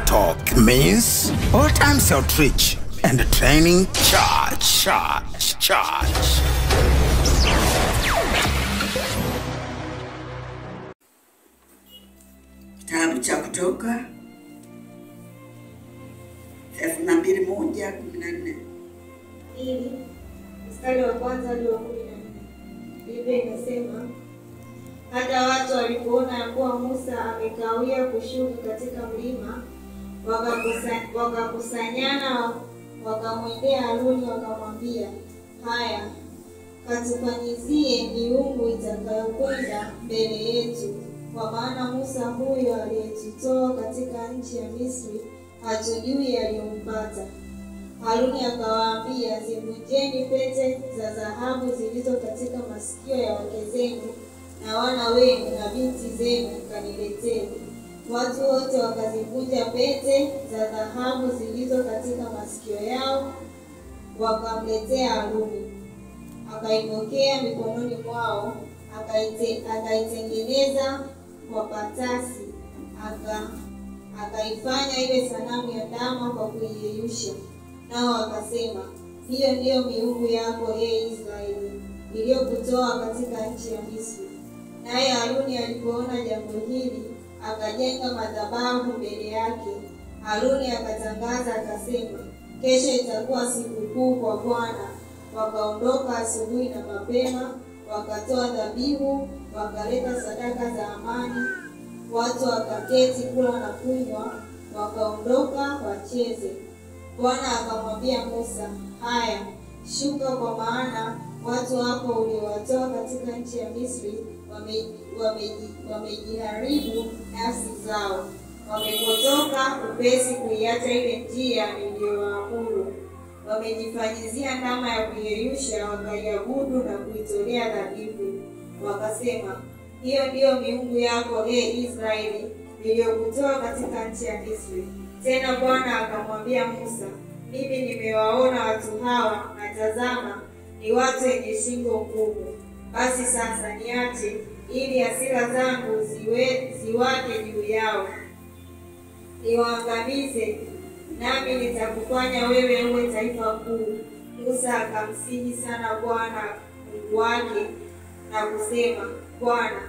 Talk means all times outreach and training charge. Kitabu cha Kutoka 32:1-14. Ili mstari wa kwanza hadi wa 14. Biblia inasema, hata watu walipoona ya kuwa Musa amekawia kushuka katika mlima, wakakusanyana wakamwendea Haruni wakamwambia, haya, katufanyizie miungu itakayokwenda mbele yetu, kwa maana Musa huyo aliyetutoa katika nchi ya Misri hatujui yaliyompata. Haruni akawaambia, zivunjeni pete za dhahabu zilizo katika masikio ya wake zenu na wana wenu na binti zenu, kanileteni. Watu wote wakazivunja pete za dhahabu zilizo katika masikio yao, wakamletea Haruni. Akaipokea mikononi mwao, akaitengeneza kwa patasi, akaifanya ile sanamu ya ndama kwa kuiyeyusha. Nao akasema, hiyo ndiyo miungu yako, Israeli, iliyokutoa katika nchi ya Misri. Naye Haruni alipoona jambo hili, akajenga madhabahu mbele yake. Haruni akatangaza akasema, kesho itakuwa sikukuu kwa Bwana. Wakaondoka asubuhi na mapema, wakatoa dhabihu, wakaleta sadaka za amani. Watu wakaketi kula na kunywa, wakaondoka wacheze. Bwana akamwambia Musa, haya, shuka, kwa maana watu wako uliowatoa katika nchi ya Misri wamejiharibu nafsi zao. Wamepotoka upesi kuiacha ile njia niliyowaamuru. Wamejifanyizia ndama ya kuyeyusha, wakaiabudu na kuitolea dhabihu. Wakasema, hiyo ndiyo miungu yako, Israeli, iliyokutoa katika nchi ya Misri. Tena Bwana akamwambia Musa, mimi nimewaona watu hawa, na tazama, ni watu wenye shingo ngumu. Basi sasa niache, ili hasira zangu ziwake juu yao, niwaangamize, nami nitakufanya wewe uwe taifa kuu. Musa akamsihi sana Bwana Mungu wake na kusema, Bwana,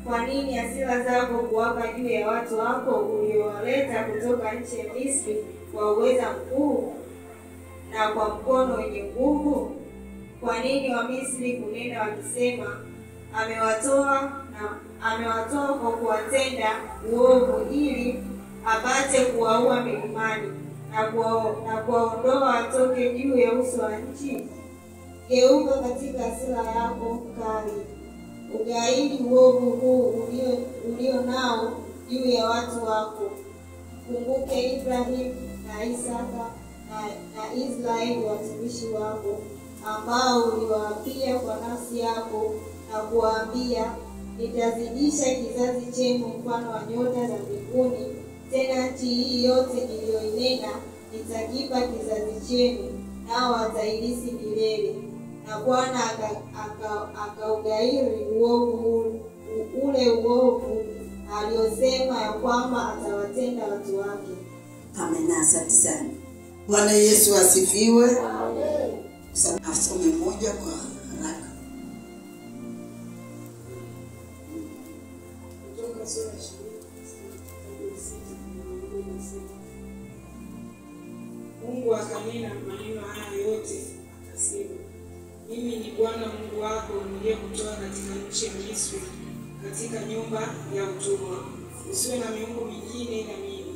kwa nini hasira zako kuwaka juu ya watu wako uliowaleta kutoka nchi ya Misri kwa uweza mkuu na kwa mkono wenye nguvu? Kwa nini Wamisri kunena wakisema, amewatoa kwa kuwatenda uovu, ili apate kuwaua milimani na kuwaondoa watoke juu ya uso wa nchi? Geuka katika hasira yako kali, ugaidi uovu huu ulio nao juu ya watu wako. Kumbuke Ibrahim na Isaka na Israeli watumishi wako, ambao uliwaapia kwa nafsi yako na kuwaambia, nitazidisha kizazi chenu mfano wa nyota za mbinguni. Tena nchi hii yote niliyoinena nitakipa kizazi chenu, nao watairithi milele. Na Bwana akaugairi uovu ule uovu aliosema ya kwamba atawatenda watu wake. Amen. Asante sana. Bwana Yesu asifiwe. Amen. Asome moja kwa haraka. Kutoka sura ya 20. Mungu akanena maneno haya yote, akasema, mimi ni Bwana Mungu wako niliyekutoa katika nchi ya Misri, katika nyumba ya utumwa. Usiwe na miungu mingine ila mimi.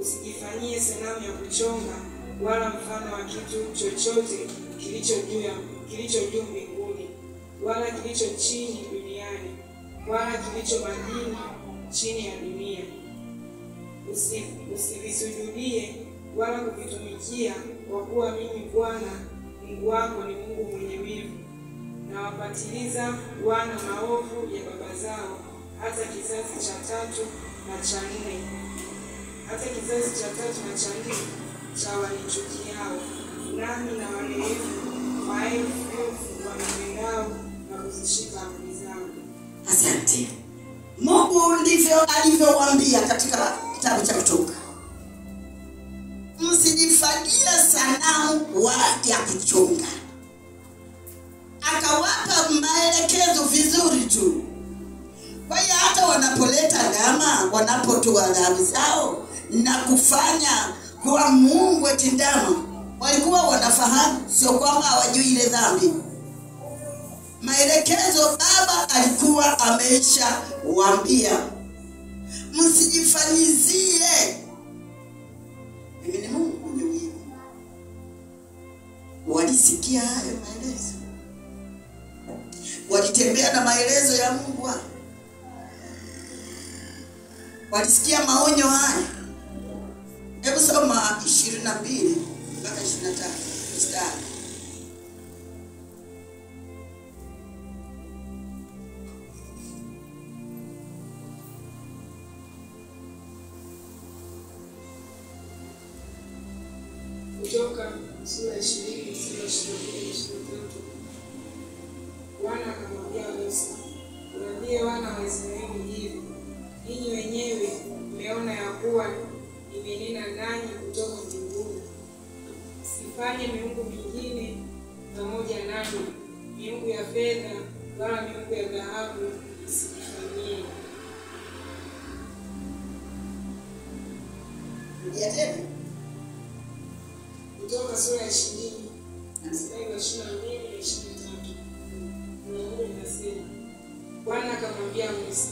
Usijifanyie sanamu ya kuchonga, wala mfano wa kitu chochote kilicho juu mbinguni, wala kilicho chini duniani, wala kilicho majini chini ya dunia. Usivisujudie wala kuvitumikia, kwa kuwa mimi Bwana Mungu wako ni Mungu mwenye wivu, na wapatiliza wana maovu ya baba zao hata kizazi cha 3 na cha 4, hata kizazi cha 3 na cha 4 cha wanichukiao. Nami na warehemu maelfu wanipendao na kuzishika amri zangu. Asante. Mungu ndivyo alivyowaambia katika kitabu cha Kutoka. msijifanyie sanamu ya kuchonga. Akawapa maelekezo vizuri tu. Kwa hiyo hata wanapoleta ndama, wanapotoa dhambi zao na kufanya kwa Mungu eti ndama, walikuwa wanafahamu, sio kwamba hawajui ile dhambi. Maelekezo Baba alikuwa ameisha waambia, msijifanyizie. Mimi ni Mungu mwenye wivu. Walisikia hayo maelezo, walitembea na maelezo ya Mungu. Walisikia maonyo haya. Hebu soma 22 mpaka 25 mstari. Kutoka sura 20 mstari 22-23. Bwana akamwambia Musa, "Waambie wana wa Israeli hivi, ninyi wenyewe mmeona ya kuwa nimenena nanyi kutoka mbinguni. Msifanye miungu mingine pamoja nami, miungu ya fedha wala miungu ya dhahabu msijifanyie." Kutoka sura ya 20 mstari wa 22-23. Mungu anasema, Bwana akamwambia Musa,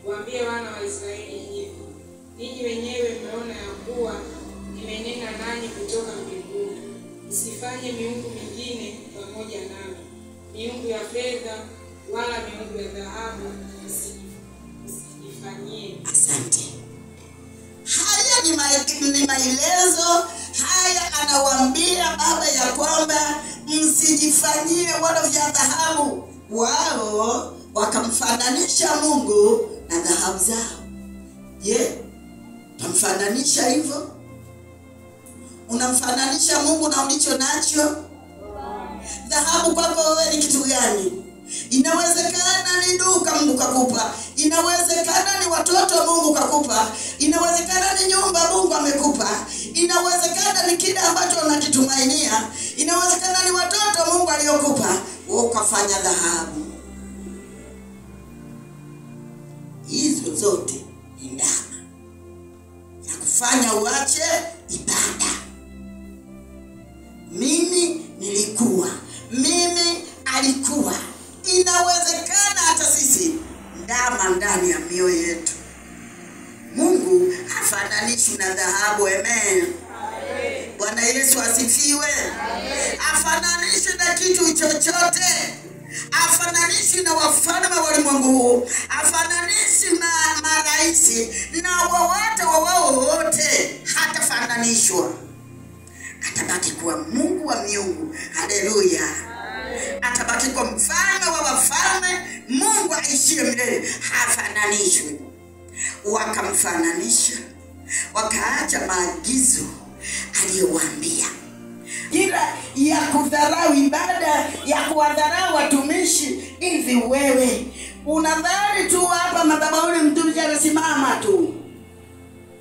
"Waambie wana wa Israeli hivi, ninyi wenyewe mmeona ya kuwa nimenena nanyi kutoka mbinguni. Msifanye miungu mingine pamoja nami, miungu ya fedha wala miungu ya dhahabu msijifanyie." Asante. Haya ni maelezo. Haya anawaambia Baba ya kwamba msijifanyie wala vya dhahabu. Wao wakamfananisha Mungu na dhahabu zao. Tamfananisha hivyo? Unamfananisha Mungu na ulicho nacho? Dhahabu kwako wewe ni kitu gani? Inawezekana ni duka Mungu kakupa. Inawezekana ni watoto Mungu kakupa. Inawezekana ni nyumba Mungu amekupa. Inawezekana ni kile ambacho unakitumainia. Inawezekana ni watoto Mungu aliyokupa. Wewe ukafanya dhahabu. Hizo zote ni ndama ya kufanya uache ibada. Mimi nilikuwa, mimi alikuwa. Inawezekana hata sisi ndama ndani ya mioyo yetu. Mungu hafananishwi na dhahabu. Amen. Bwana Yesu asifiwe. Hafananishwi na kitu chochote. Hafananishwi na wafalme wa ulimwengu huu. Hafananishwi na maraisi na wote. Hatafananishwa. Atabaki kuwa Mungu wa miungu. Haleluya. Atabaki kwa mfalme wa wafalme, Mungu aishie milele. Hafananishwi. Wakamfananisha, wakaacha maagizo aliyowaambia. Ila ya kudharau ibada, ya kuwadharau watumishi. Hivi wewe unadhani tu hapa madhabahuni mtumishi anasimama tu?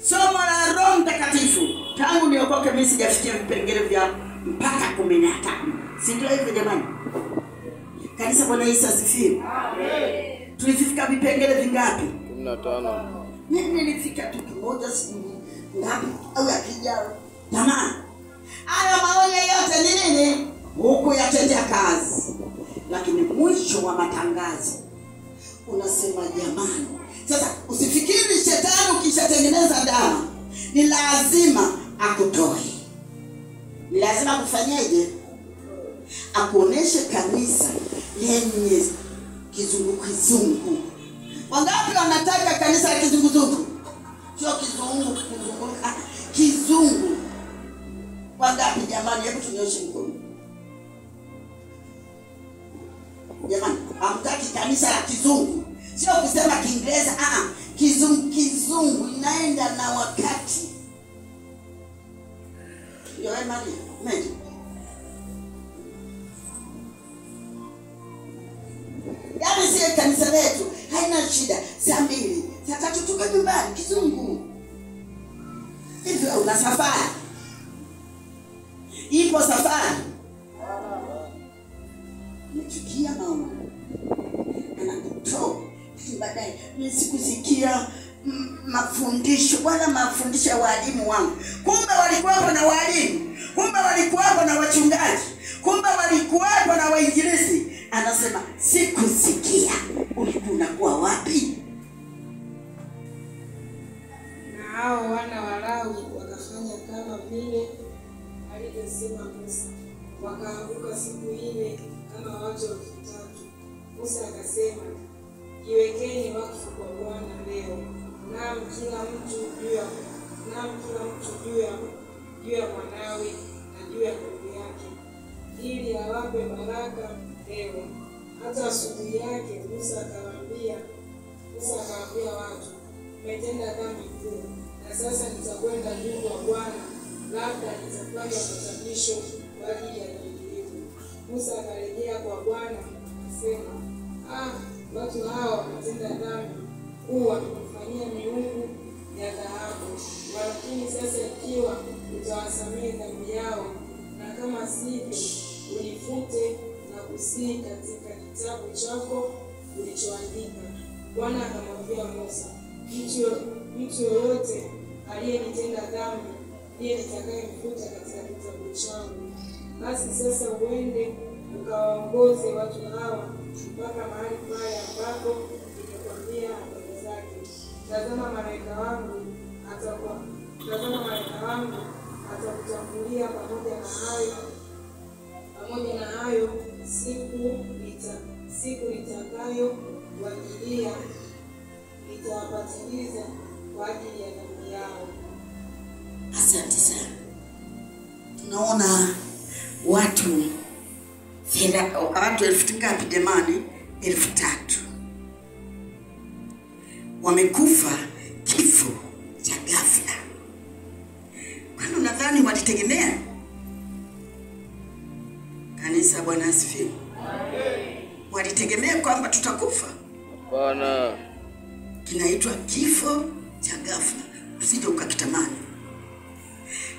Somo la Roho Mtakatifu. Tangu niokoke mimi sijafikia vipengele vya mpaka 15. Si ndio hivyo jamani? Kanisa, Bwana Yesu asifiwe. Amen. Tulifika vipengele vingapi? 15. Mimi nilifika tu kimoja, si ngapi au akijao. Tamam. Haya maonyo yote ni nini? Huku yatendea kazi. Lakini mwisho wa matangazo unasema jamani, sasa usifikiri shetani ukishatengeneza dawa ni lazima akutoe. Ni lazima kufanyeje? Akuoneshe kanisa lenye kizungu. Wangapi wanataka kanisa la kizungu? Sio kizungu kuzunguka, kizungu. Wangapi jamani? Hebu tunyoshe mkono. Jamani, hamtaki kanisa la kizungu. Sio kusema Kiingereza, kizungu inaenda na wakati. Ndio Maria, mimi. Yaani si kanisa letu haina shida. Saa 2, saa 3 tuko nyumbani kizungu. Hivyo una safari. Ipo safari. Nichukia maono. Anakutoa. Baadaye nisikusikia mafundisho wala mafundisho ya walimu wangu. Kumbe walikuwapo na walimu. Kumbe walikuwapo na wachungaji. Kumbe walikuwapo na wainjilisti. Anasema sikusikia. Ulikuwa unakuwa wapi? Na hao wana wa Lawi wakafanya kama vile alivyosema Musa. Wakaanguka siku ile kama watu 3,000. Musa akasema, jiwekeni wakfu kwa Bwana leo, naam kila mtu juu ya mwanawe na juu ya ndugu yake, ili awape baraka leo. Hata asubuhi yake Musa akawaambia watu, mmetenda dhambi kuu, na sasa nitakwenda juu kwa Bwana, labda nitapata patanisho kwa ajili ya dhambi yetu. Musa akarejea kwa Bwana akasema, watu hawa wametenda dhambi kuu, wamefanyia miungu ya dhahabu. Lakini sasa ikiwa utawasamehe dhambi yao, na kama sivyo ulifute na kusii katika kitabu chako ulichoandika. Bwana akamwambia Musa, mtu yoyote aliyenitenda dhambi ndiye nitakayemfuta katika kitabu changu. Basi sasa uende ukawaongoze watu hawa mpaka mahali pale ambapo nitakwambia habari zake. Tazama malaika wangu atakutangulia pamoja na hayo siku nitakayo wajilia, nitawapatiliza kwa ajili ya dhambi yao. Asante sana. Tunaona watu 1,000 ngapi jamani? 3,000 wamekufa kifo cha ghafla. Kwani unadhani walitegemea? Kanisa, Bwana asifiwe. Walitegemea kwamba tutakufa? Bwana. Kinaitwa kifo cha ghafla. Usije ukakitamani.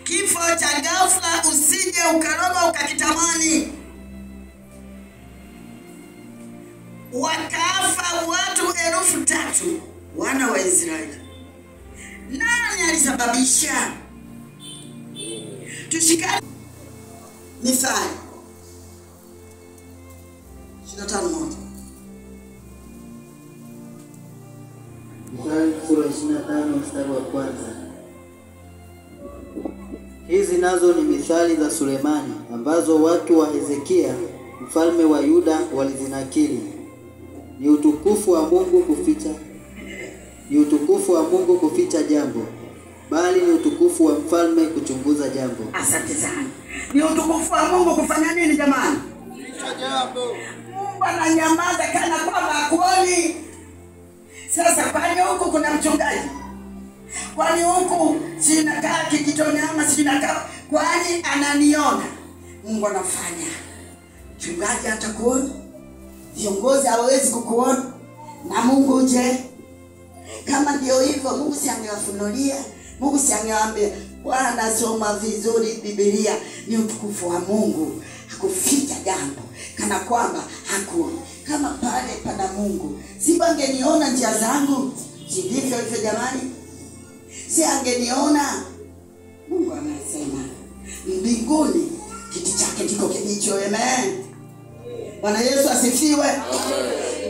Kifo cha ghafla usije ukaroga ukakitamani. Wakafa watu 3,000 wana wa Israeli. Nani alisababisha? Tushikane Mithali 25:1. Mithali sura 25 mstari wa kwanza. Hizi nazo ni mithali za Sulemani ambazo watu wa Hezekia mfalme wa Yuda walizinakili. Ni utukufu wa Mungu kuficha jambo, bali ni utukufu wa mfalme kuchunguza jambo. Asante sana. Ni utukufu wa Mungu kufanya nini jamani? Kuficha jambo. Mungu ananyamaza kana kwamba hakuoni. Sasa kwani huku kuna mchungaji? Kwani huku sinakaa kijitoni ama sinakaa? Kwani ananiona? Mungu anafanya. Mchungaji hatakuona. Viongozi hawawezi kukuona. Na Mungu je? Kama ndio hivyo, Mungu si angewafunulia? Mungu si angewaambia, Bwana soma vizuri Biblia? Ni utukufu wa Mungu hakuficha jambo kana kwamba hakuoni. Kama pale pana Mungu, si angeniona njia zangu? Sivyo hivyo jamani? Si angeniona? Mungu anasema mbinguni kiti chake kiko kilicho. Amen. Bwana Yesu asifiwe.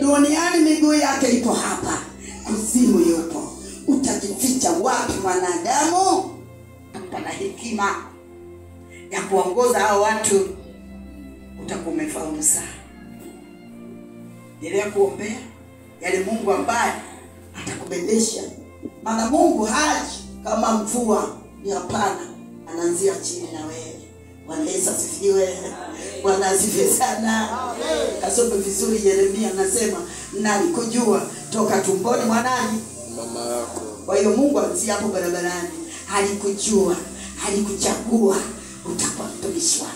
Duniani miguu yake iko hapa, kuzimu yupo. Utajificha wapi mwanadamu? Pana hekima ya kuongoza hao watu, utakuwa umefaulu sana. Endelea kuombea yale Mungu ambaye atakubendesha. Maana Mungu haji kama mvua, ni hapana, anaanzia chini na wewe. Bwana Yesu asifiwe. Bwana asifiwe sana. Kasome vizuri Yeremia, anasema nalikujua toka tumboni mwa nani? Mama yako. Kwa hiyo Mungu anzia hapo barabarani. Alikujua, alikuchagua, utakuwa mtumishi wake.